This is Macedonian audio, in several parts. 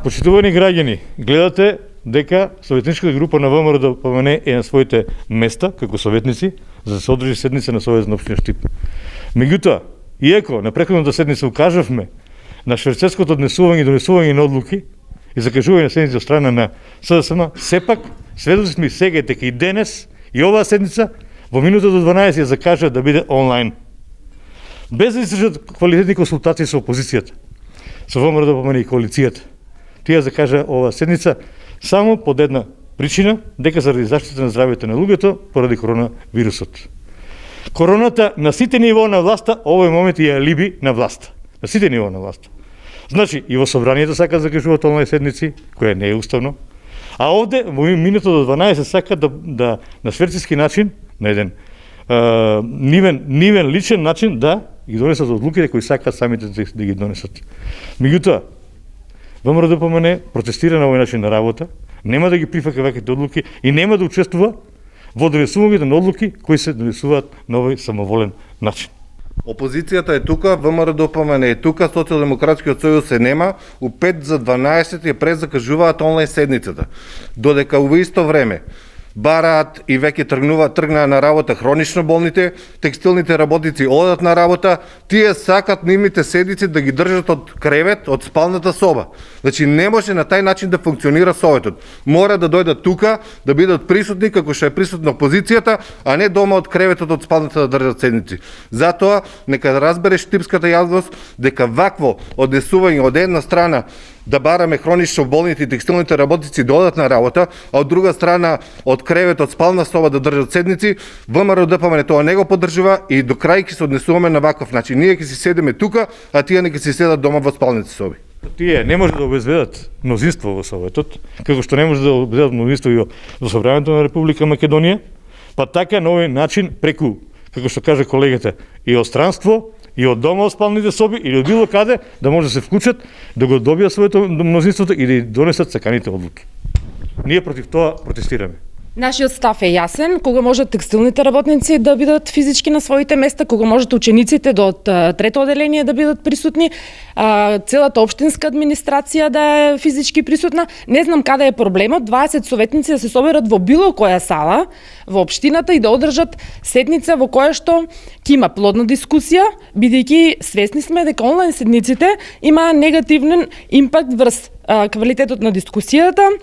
Почитувани граѓани, гледате дека советничката група на ВМРО-ДПМН е на своите места како советници за да се одржи седница на Советот на општина Штип. Меѓутоа, иако на претходната седница укажавме на шверцерското однесување и донесување на одлуки и закажување на седници од страна на СДСМ, сепак сведоци сме сега дека и денес и оваа седница во минута до 12 ја закажа да биде онлайн. Без да издржат квалитетни консултации со опозицијата, со ВМРО-ДПМН и коалицијата. Тие закажа оваа седница само под една причина, дека заради заштита на здравјето на луѓето поради коронавирусот. Короната на сите ниво на власта овој момент е алиби на власта. На сите ниво на власта. Значи и во собранието сака да закажуваат онлайн седници, која не е уставно, а овде во минута до 12 сака да на шверцерски начин, на еден нивен личен начин да ги донесат одлуките кои сакаат самите да ги донесат. Меѓутоа, ВМРО-ДПМН протестира на овој начин на работа, нема да ги прифаќа ваквите одлуки и нема да учествува во донесувањето на одлуки кои се донесуваат на овој самоволен начин. Опозицијата е тука, ВМРО-ДПМН е тука, Социјалдемократскиот сојуз се нема, у 5 за 12 ја презакажуваат онлайн седницата. Додека во исто време бараат и веќе тргнаа на работа хронично болните, текстилните работници одат на работа, тие сакат нивните седници да ги држат од кревет, од спалната соба. Значи не може на тај начин да функционира Советот. Мора да дојдат тука, да бидат присутни како што е присутна опозицијата, а не дома од креветот од спалната да држат седници. Затоа нека да разбере штипската јавност дека вакво однесување од една страна да бараме хронично болните и текстилните работници да одат на работа, а од друга страна од кревет, од спална соба да држат седници, ВМРО-ДПМН тоа не го поддржува и до крај ќе се однесуваме на ваков начин. Ние ќе си седеме тука, а тие не ќе си седат дома во спалните соби. Тие не може да обезведат мнозинство во Советот, како што не може да обезведат мнозинство и во Собранието на Република Македонија, па така на овој начин преку, како што каже колегата, и од странство, и од дома од спалните соби или од било каде да може да се вклучат, да го добијат своето мнозинството и да донесат саканите одлуки. Ние против тоа протестираме. Нашиот став е јасен, кога можат текстилните работници да бидат физички на своите места, кога можат учениците од трето оделение да бидат присутни, целата општинска администрација да е физички присутна. Не знам каде е проблемот, 20 советници да се соберат во било која сала во општината и да одржат седница во која што ќе има плодна дискусија, бидејќи свесни сме дека онлайн седниците има негативен импакт врз квалитетот на дискусијата,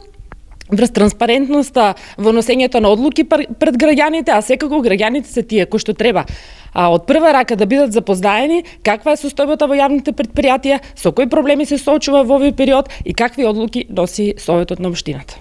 врз транспарентноста во носењето на одлуки пред граѓаните, а секако граѓаните се тие кои што треба од прва рака да бидат запознаени каква е состојбата во јавните претпријатија, со кои проблеми се соочува во овој период и какви одлуки носи Советот на општината.